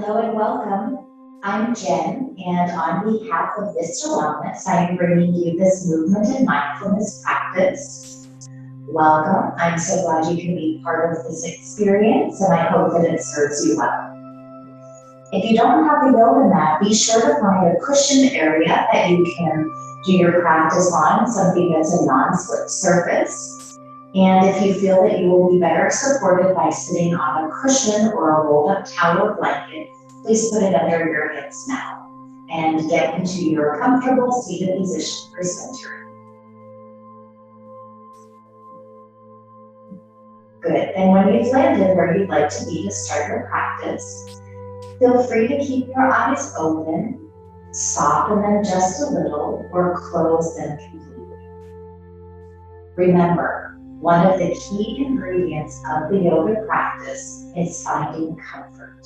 Hello and welcome. I'm Jen, and on behalf of Vista Wellness, I am bringing you this movement and mindfulness practice. Welcome. I'm so glad you can be part of this experience, and I hope that it serves you well. If you don't have a yoga mat, be sure to find a cushioned area that you can do your practice on, something that's a non-slip surface. And if you feel that you will be better supported by sitting on a cushion or a rolled up towel or blanket, please put it under your hips now and get into your comfortable seated position for centering. Good. And when you've landed where you'd like to be to start your practice, feel free to keep your eyes open, soften them just a little, or close them completely. Remember, one of the key ingredients of the yoga practice is finding comfort.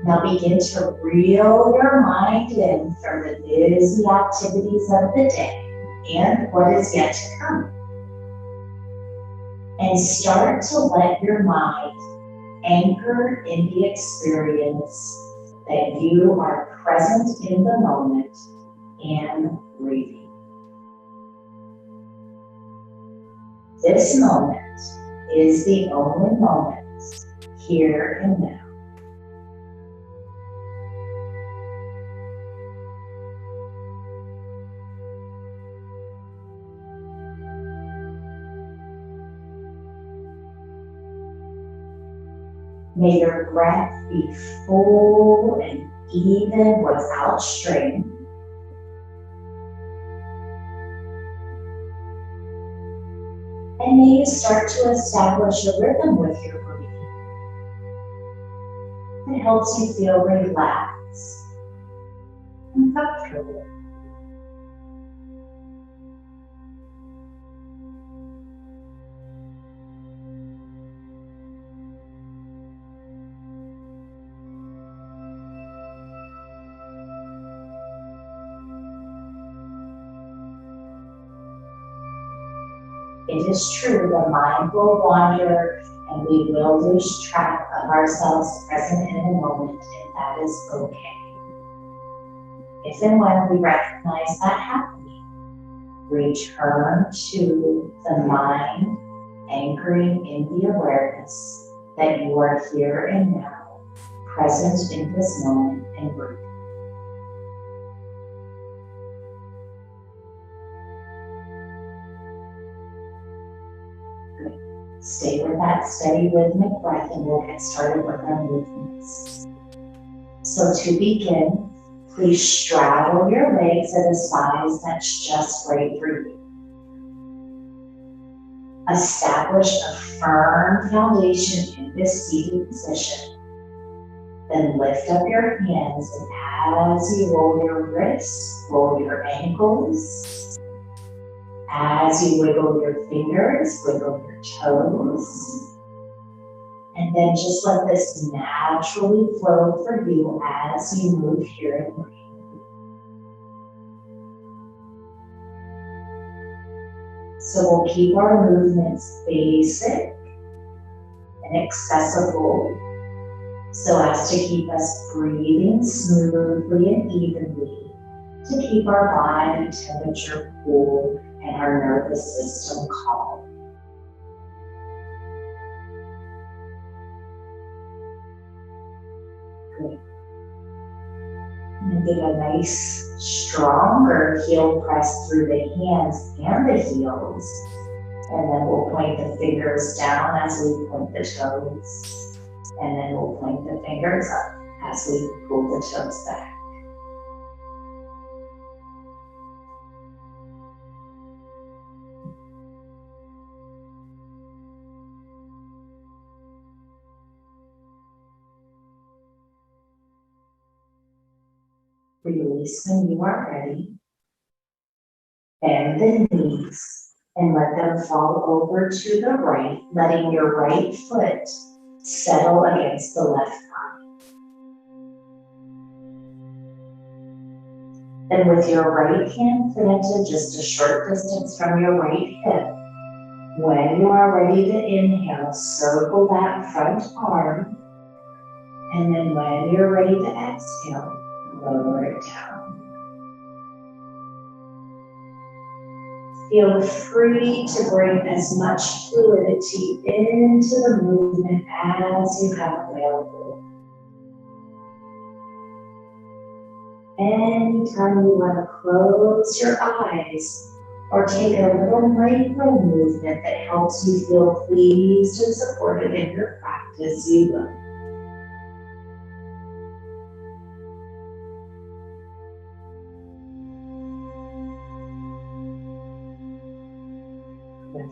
Now begin to reel your mind in from the busy activities of the day and what is yet to come. And start to let your mind anchor in the experience that you are present in the moment and breathing. This moment is the only moment here and now. May your breath be full and even without strain. And may you start to establish a rhythm with your breathing. It helps you feel relaxed and comfortable. It is true, the mind will wander and we will lose track of ourselves present in the moment, and that is okay. If and when we recognize that happening, return to the mind, anchoring in the awareness that you are here and now, present in this moment and breathing. Stay with that steady rhythmic breath and we'll get started with our movements. So to begin, please straddle your legs at a size that's just right for you. Establish a firm foundation in this seated position. Then lift up your hands, and as you roll your wrists, roll your ankles. As you wiggle your fingers, wiggle your toes. And then just let this naturally flow for you as you move here and breathe. So we'll keep our movements basic and accessible so as to keep us breathing smoothly and evenly, to keep our body temperature cool and our nervous system calm. Good. And get a nice, stronger heel press through the hands and the heels. And then we'll point the fingers down as we point the toes. And then we'll point the fingers up as we pull the toes back. Release when you are ready. Bend the knees and let them fall over to the right, letting your right foot settle against the left thigh. Then with your right hand planted just a short distance from your right hip, when you are ready to inhale, circle that front arm. And then when you're ready to exhale, lower it down. Feel free to bring as much fluidity into the movement as you have available. Anytime you want to close your eyes or take a little micro movement that helps you feel pleased and supported in your practice, you will.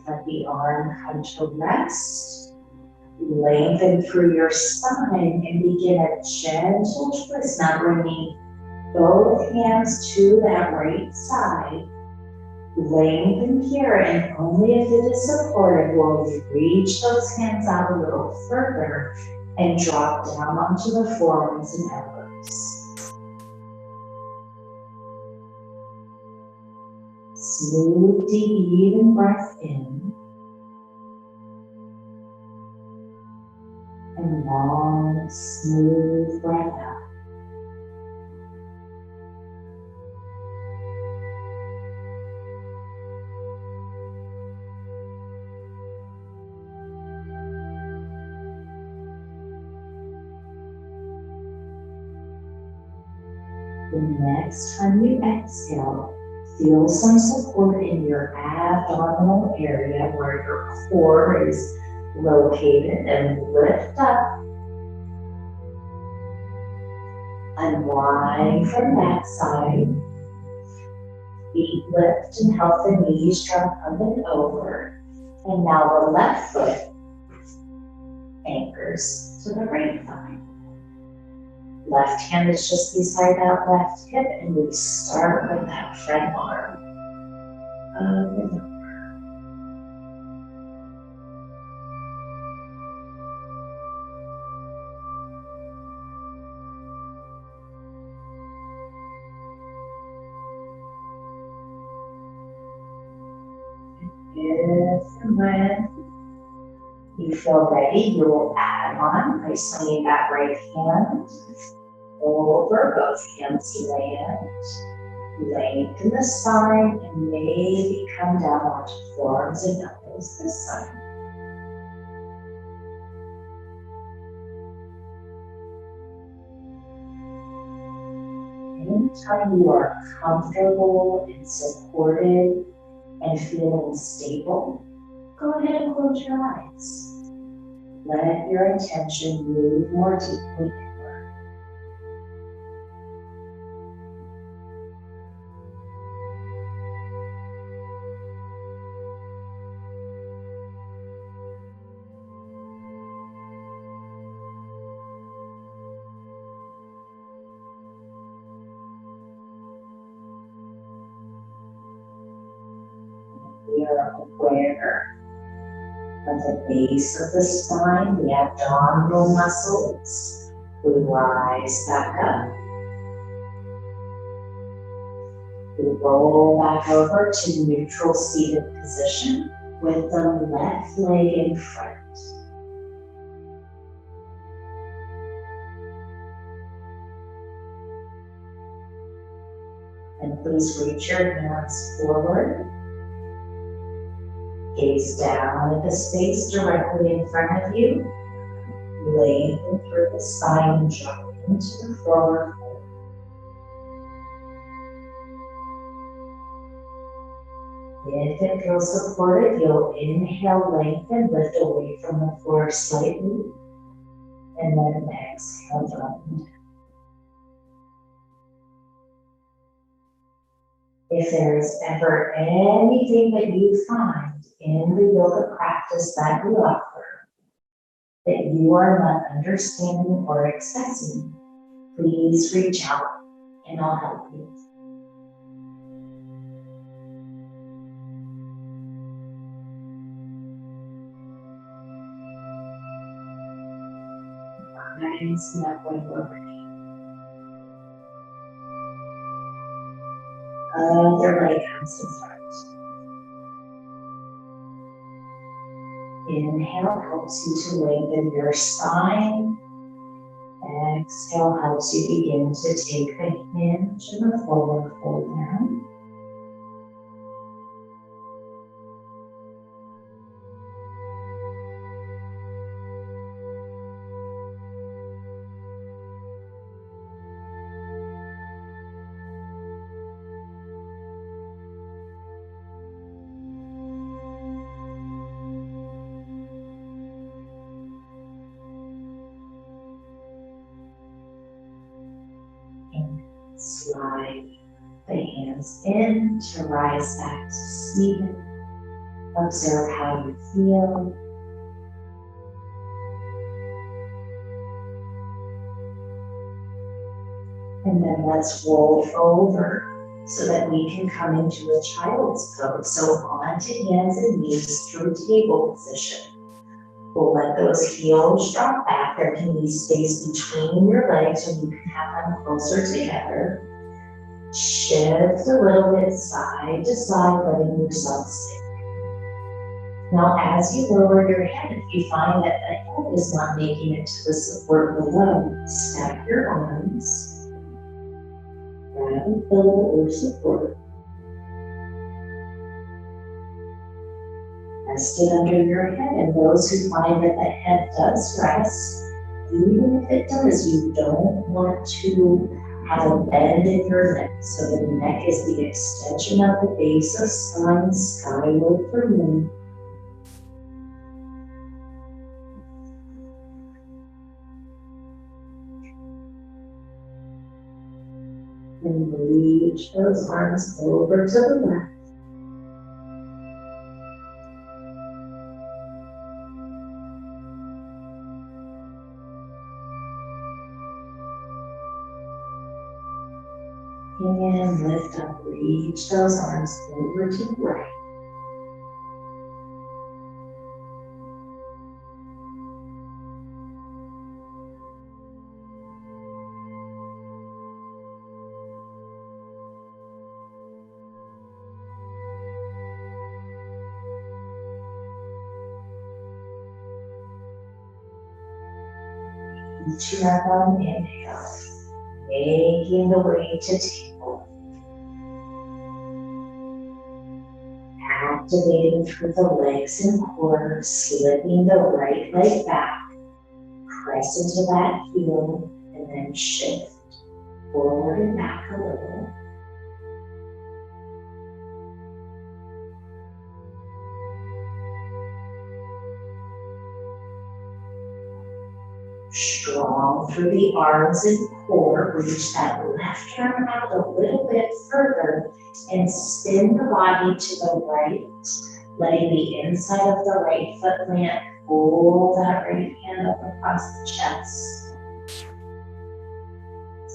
Let the arm come to rest. Lengthen through your spine and begin a gentle twist, now bringing both hands to that right side. Lengthen here, and only if it is supported will you reach those hands out a little further and drop down onto the forearms and elbows. Smooth, deep, even breath in. And long, smooth breath out. The next time you exhale, feel some support in your abdominal area where your core is located, and lift up. Unwind from that side. Feet lift and help the knees drop up and over. And now the left foot anchors to the right thigh. Left hand is just beside that left hip, and we start with that front arm. Up and over. If and when you feel ready, you will add on by swinging that right hand over, both hands land. Lengthen the spine and maybe come down onto forearms and elbows this time. Anytime you are comfortable and supported and feeling stable, go ahead and close your eyes. Let your attention move more deeply inward. We are aware of the base of the spine, the abdominal muscles. We rise back up. We roll back over to neutral seated position with the left leg in front. And please reach your hands forward. Gaze down at the space directly in front of you. Lengthen through the spine and drop into the forward fold. If it feels supported, you'll inhale, lengthen, lift away from the floor slightly, and then exhale, down. If there is ever anything that you find in the yoga practice that we offer that you are not understanding or accessing, please reach out and I'll help you. Rise up when you're ready. Other leg comes in front. Inhale helps you to lengthen your spine. Exhale helps you begin to take the hinge and the forward fold down. Slide the hands in to rise back to seated. Observe how you feel. And then let's roll over so that we can come into a child's pose. So onto hands and knees through table position. We'll let those heels drop back. There can be space between your legs so you can have them closer together. Shift a little bit side to side, letting yourself sink. Now, as you lower your head, if you find that the head is not making it to the support below, stack your arms, grab a pillow or support, rest it under your head. And those who find that the head does rest, even if it does, you don't want to have a bend in your neck. So the neck is the extension of the base of spine, skyward for moon. And reach those arms over to the left. And lift up, reach those arms over to the right. Reach your up on inhale, making the way to table. Activating through the legs and core, slipping the right leg back. Press into that heel and then shift forward and back a little. Strong through the arms and core. Reach that left arm out a little bit further and spin the body to the right, letting the inside of the right foot land. Pull that right hand up across the chest.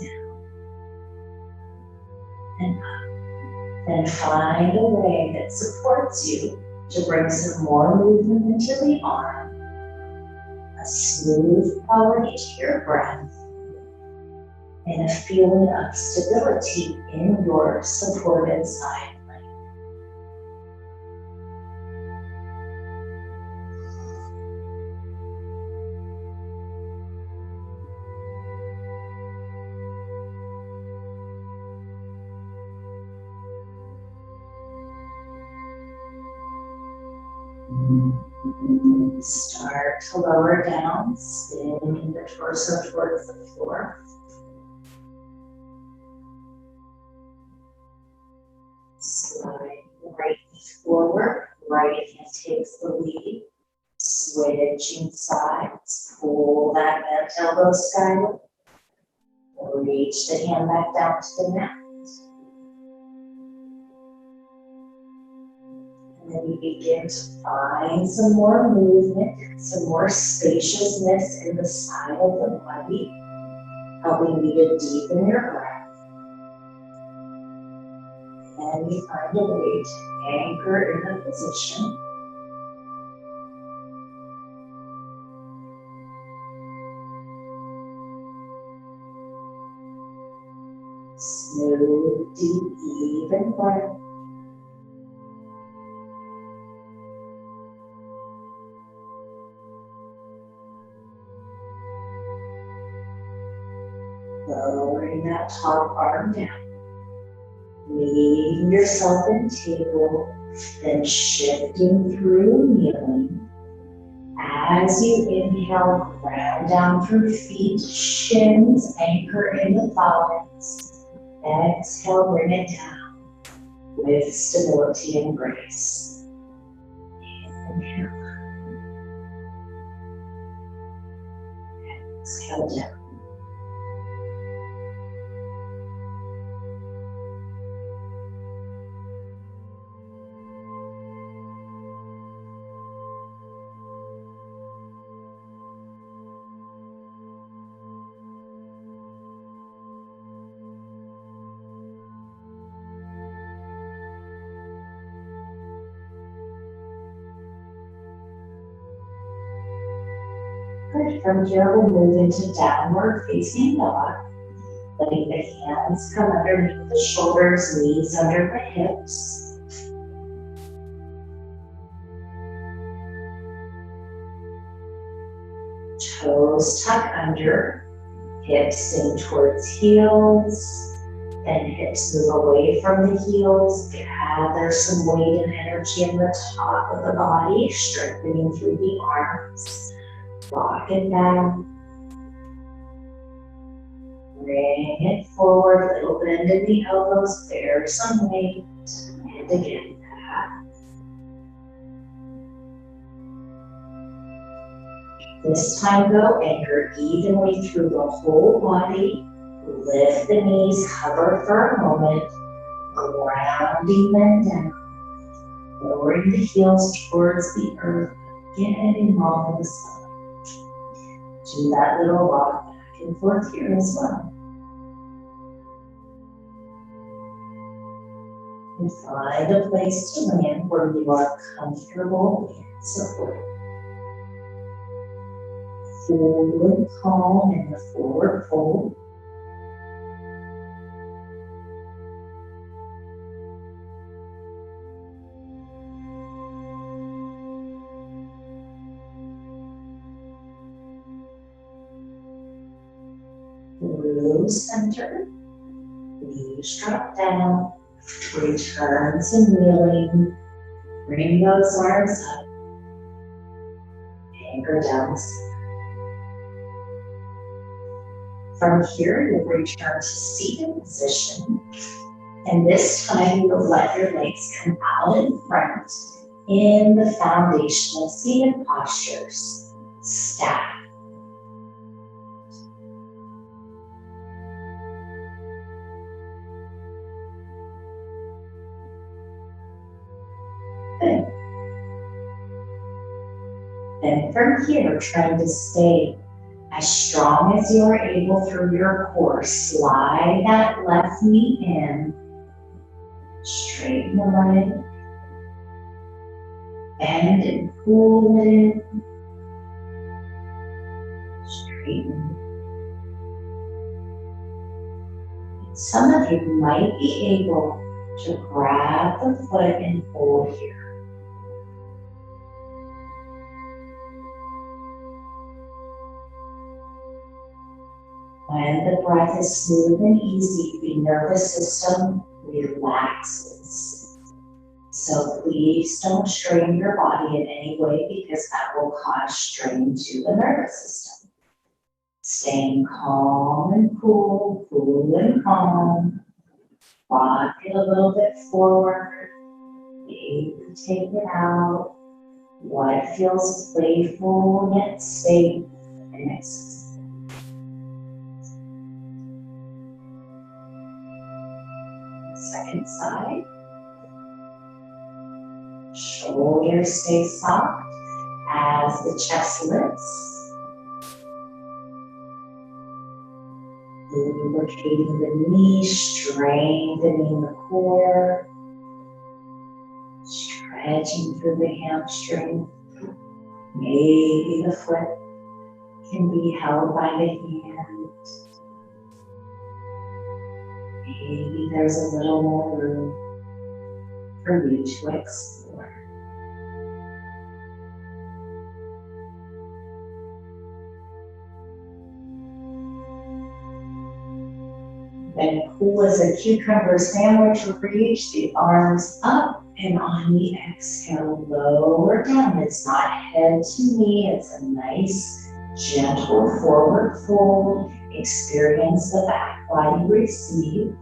Down and up. Then find a way that supports you to bring some more movement into the arm. A smooth quality to your breath, and a feeling of stability in your supported side leg. Start to lower down, spinning the torso towards the floor. Slide the right knee forward, right hand takes the lead. Switching sides, pull that bent elbow skyward. Reach the hand back down to the mat. And then we begin to find some more movement, some more spaciousness in the side of the body, helping you to deepen your breath. And you find a way to anchor in the position. Smooth, deep, even breath. Lowering that top arm down. Leaving yourself in table, then shifting through kneeling. As you inhale, ground down through feet, shins, anchor in the thighs. Exhale, bring it down with stability and grace. Inhale. Exhale down. Good. From here, we'll move into downward facing dog. Letting the hands come underneath the shoulders, knees under the hips. Toes tuck under, hips in towards heels. Then hips move away from the heels. Gather some weight and energy in the top of the body, strengthening through the arms. Rock it down. Bring it forward, little bend in the elbows, bear some weight, and again back. This time go anchor evenly through the whole body. Lift the knees, hover for a moment, grounding them down. Lowering the heels towards the earth, getting off of the spine. Do that little rock back and forth here as well. And find a place to land where you are comfortable and supported. Forward calm in the forward fold. Through center, knees drop down, return to kneeling, bring those arms up, anchor down the center. From here, you'll return to seated position, and this time you'll let your legs come out in front in the foundational seated postures. Stack. Good. Then from here, trying to stay as strong as you are able through your core. Slide that left knee in. Straighten the leg. Bend and pull it. Straighten. And some of you might be able to grab the foot and hold here. When the breath is smooth and easy, the nervous system relaxes. So please don't strain your body in any way because that will cause strain to the nervous system. Staying calm and cool, cool and calm. Rock it a little bit forward. Maybe take it out. What feels playful yet safe and accessible. Second side. Shoulders stay soft as the chest lifts. Lubricating the knees, strengthening the core. Stretching through the hamstring. Maybe the foot can be held by the hand. Maybe there's a little more room for you to explore. Then cool as a cucumber sandwich, reach the arms up, and on the exhale, lower down. It's not head to knee, it's a nice, gentle forward fold. Experience the back body receive.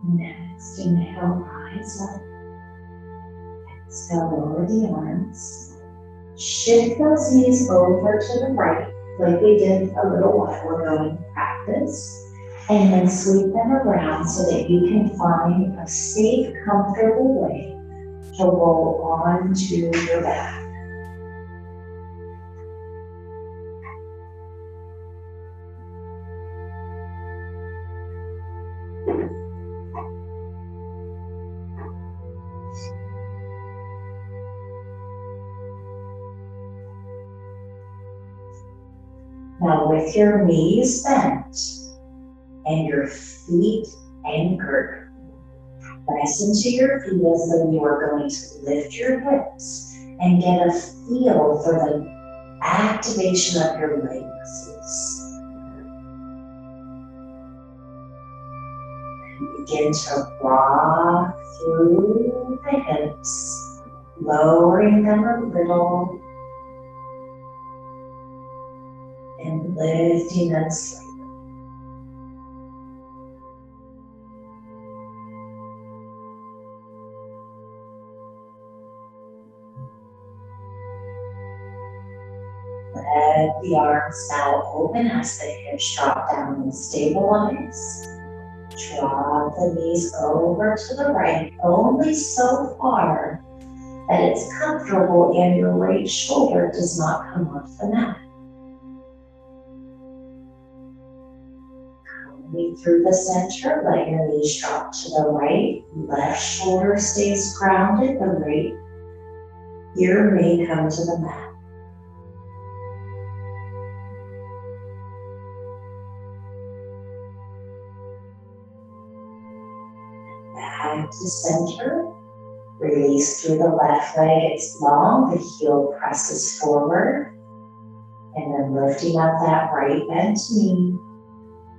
Next, inhale, rise up. Exhale, lower the arms. Shift those knees over to the right, like we did a little while ago in practice. And then sweep them around so that you can find a safe, comfortable way to roll onto your back. Now with your knees bent and your feet anchored, press into your feet as though you are going to lift your hips and get a feel for the activation of your legs. And begin to rock through the hips, lowering them a little and lifting them slightly. Let the arms now open as the hips drop down and stabilize. Drop the knees over to the right, only so far that it's comfortable and your right shoulder does not come off the mat. Coming through the center, let your knees drop to the right. Left shoulder stays grounded, the right ear may come to the mat. Back to center. Release through the left leg. It's long. The heel presses forward. And then lifting up that right bent knee.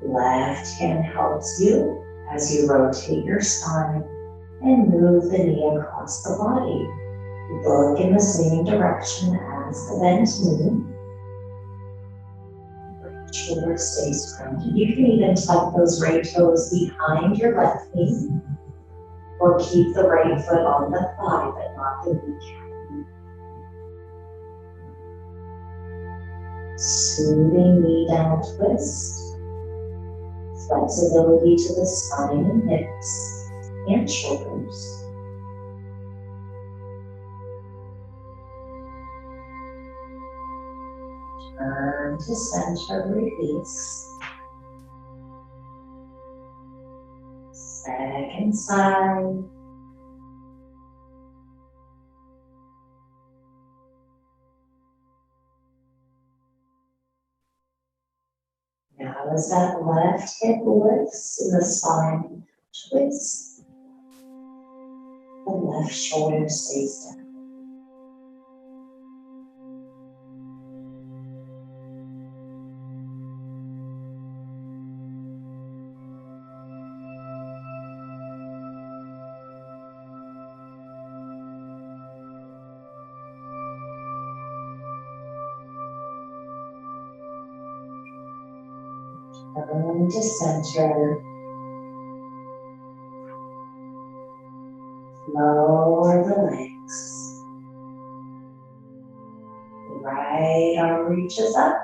Left hand helps you as you rotate your spine and move the knee across the body. Look in the same direction as the bent knee. Right shoulder stays grounded. You can even tuck those right toes behind your left knee, or keep the right foot on the thigh, but not the kneecap. Soothing knee down twist. Flexibility to the spine and hips and shoulders. Turn to center, release. Second side. Now as that left hip lifts and the spine twists, the left shoulder stays down. Turn to center. Lower the legs. Right arm reaches up.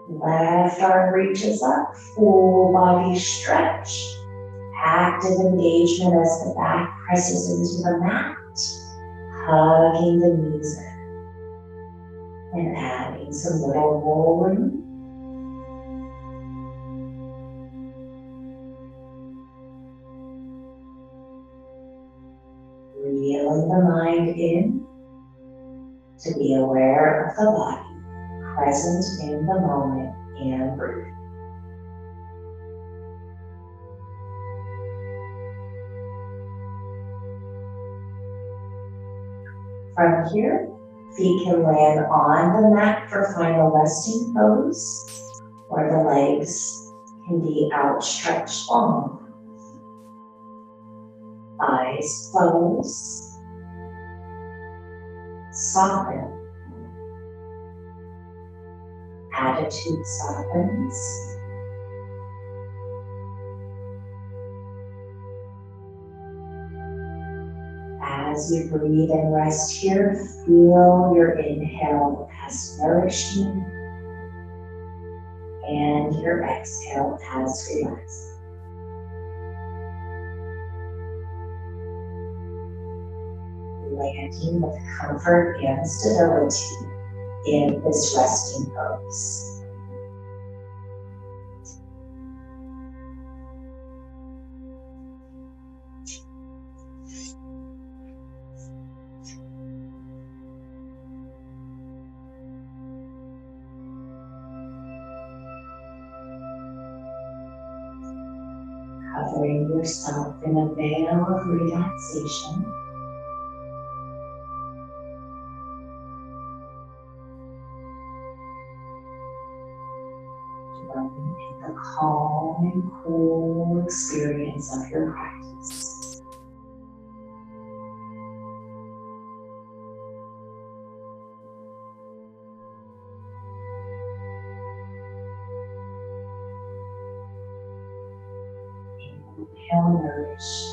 Left arm reaches up. Full body stretch. Active engagement as the back presses into the mat. Hugging the knees in. And adding some little rolling pulling the mind in to be aware of the body, present in the moment, and breathe. From here, feet can land on the mat for final resting pose, or the legs can be outstretched long. Eyes close, soften. Attitude softens. As you breathe and rest here, feel your inhale as nourishing and your exhale as relaxing. Landing with comfort and stability in this resting pose. Covering yourself in a veil of relaxation. Dwelling in the calm and cool experience of your practice. Inhale, nourished.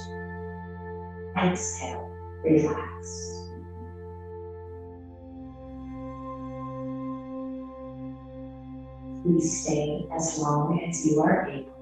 Exhale, relaxed. Please stay as long as you are able.